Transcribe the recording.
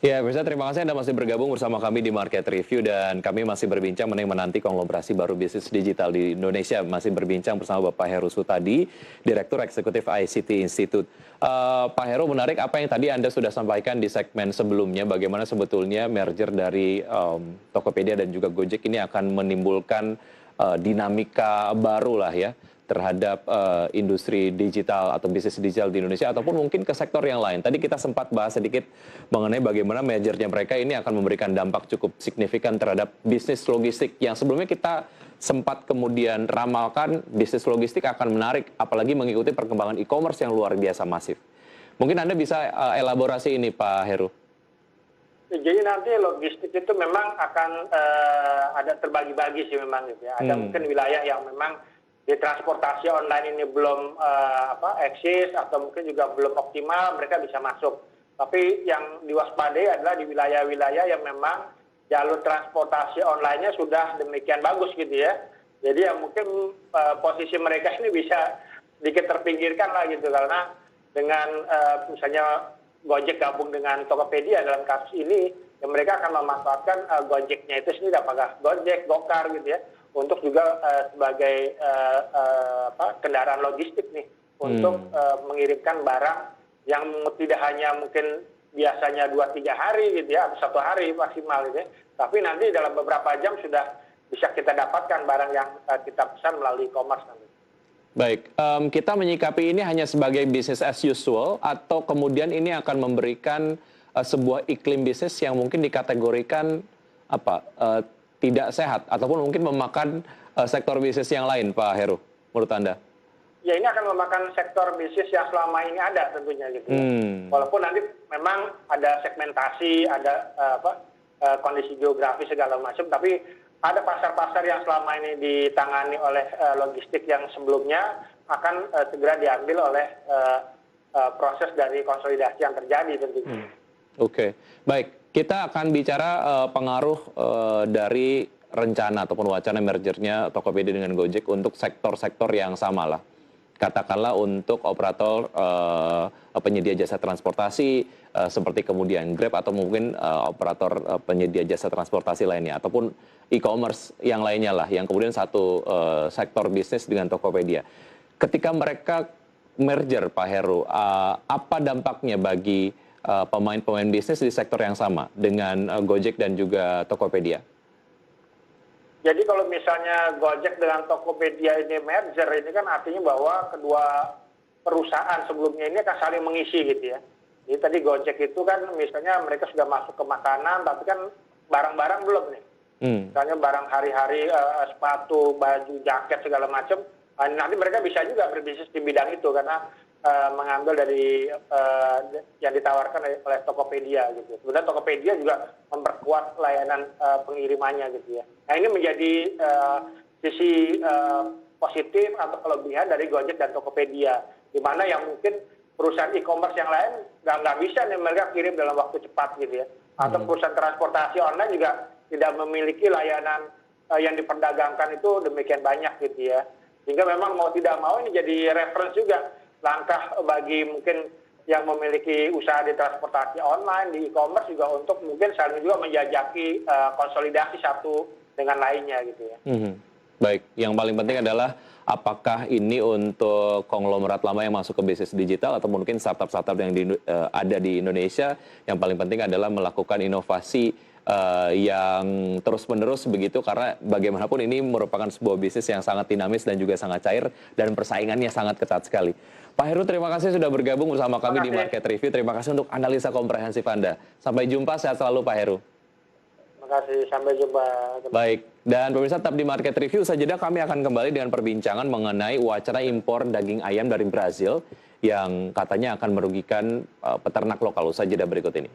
Ya, pemirsa, terima kasih Anda masih bergabung bersama kami di Market Review dan kami masih berbincang menanti konglomerasi baru bisnis digital di Indonesia. Masih berbincang bersama Bapak Heru Sutadi, Direktur Eksekutif ICT Institute. Pak Heru, menarik apa yang tadi Anda sudah sampaikan di segmen sebelumnya, bagaimana sebetulnya merger dari Tokopedia dan juga Gojek ini akan menimbulkan dinamika baru lah ya terhadap industri digital atau bisnis digital di Indonesia ataupun mungkin ke sektor yang lain. Tadi kita sempat bahas sedikit mengenai bagaimana mergernya mereka ini akan memberikan dampak cukup signifikan terhadap bisnis logistik yang sebelumnya kita sempat kemudian ramalkan bisnis logistik akan menarik apalagi mengikuti perkembangan e-commerce yang luar biasa masif. Mungkin Anda bisa elaborasi ini Pak Heru. Jadi nanti logistik itu memang akan ada terbagi-bagi sih memang gitu ya. Ada mungkin wilayah yang memang di transportasi online ini belum eksis atau mungkin juga belum optimal, mereka bisa masuk. Tapi yang diwaspadai adalah di wilayah-wilayah yang memang jalur transportasi online-nya sudah demikian bagus gitu ya. Jadi yang mungkin posisi mereka ini bisa sedikit terpinggirkan lah gitu, karena dengan misalnya Gojek gabung dengan Tokopedia dalam kasus ini, ya mereka akan memanfaatkan Gojeknya itu sendiri, apakah Gojek, Gokar gitu ya, untuk juga sebagai kendaraan logistik nih untuk mengirimkan barang yang tidak hanya mungkin biasanya 2-3 hari gitu ya, atau 1 hari maksimal gitu ya, tapi nanti dalam beberapa jam sudah bisa kita dapatkan barang yang kita pesan melalui e-commerce nanti. Baik, kita menyikapi ini hanya sebagai business as usual atau kemudian ini akan memberikan sebuah iklim bisnis yang mungkin dikategorikan tidak sehat ataupun mungkin memakan sektor bisnis yang lain, Pak Heru, menurut Anda? Ya, ini akan memakan sektor bisnis yang selama ini ada tentunya gitu. Walaupun nanti memang ada segmentasi, ada kondisi geografis segala macam, tapi ada pasar-pasar yang selama ini ditangani oleh logistik yang sebelumnya akan segera diambil oleh proses dari konsolidasi yang terjadi tentunya. Oke, baik. Kita akan bicara pengaruh dari rencana ataupun wacana mergernya Tokopedia dengan Gojek untuk sektor-sektor yang sama lah. Katakanlah untuk operator penyedia jasa transportasi seperti kemudian Grab atau mungkin operator penyedia jasa transportasi lainnya ataupun e-commerce yang lainnya lah yang kemudian satu sektor bisnis dengan Tokopedia. Ketika mereka merger, Pak Heru, apa dampaknya bagi pemain-pemain bisnis di sektor yang sama dengan Gojek dan juga Tokopedia? Jadi kalau misalnya Gojek dengan Tokopedia ini merger, ini kan artinya bahwa kedua perusahaan sebelumnya ini akan saling mengisi gitu ya. Jadi tadi Gojek itu kan misalnya mereka sudah masuk ke makanan, tapi kan barang-barang belum nih. Misalnya barang hari-hari, sepatu, baju, jaket, segala macam. Nanti mereka bisa juga berbisnis di bidang itu karena mengambil dari yang ditawarkan oleh Tokopedia gitu. Kemudian Tokopedia juga memperkuat layanan pengirimannya gitu ya. Nah ini menjadi sisi positif atau kelebihan dari Gojek dan Tokopedia, di mana yang mungkin perusahaan e-commerce yang lain nggak bisa nih mereka kirim dalam waktu cepat gitu ya. Atau perusahaan transportasi online juga tidak memiliki layanan yang diperdagangkan itu demikian banyak gitu ya. Sehingga memang mau tidak mau ini jadi reference juga langkah bagi mungkin yang memiliki usaha di transportasi online, di e-commerce juga untuk mungkin saling juga menjajaki konsolidasi satu dengan lainnya gitu ya. Baik, yang paling penting adalah apakah ini untuk konglomerat lama yang masuk ke bisnis digital atau mungkin startup-startup yang ada di Indonesia, yang paling penting adalah melakukan inovasi yang terus-menerus begitu, karena bagaimanapun ini merupakan sebuah bisnis yang sangat dinamis dan juga sangat cair dan persaingannya sangat ketat sekali. Pak Heru, terima kasih sudah bergabung bersama kami di Market Review. Terima kasih untuk analisa komprehensif Anda. Sampai jumpa, sehat selalu Pak Heru. Terima kasih, sampai jumpa. Baik, dan pemirsa tetap di Market Review, saja kami akan kembali dengan perbincangan mengenai wacana impor daging ayam dari Brazil yang katanya akan merugikan peternak lokal. Usaha jeda berikut ini.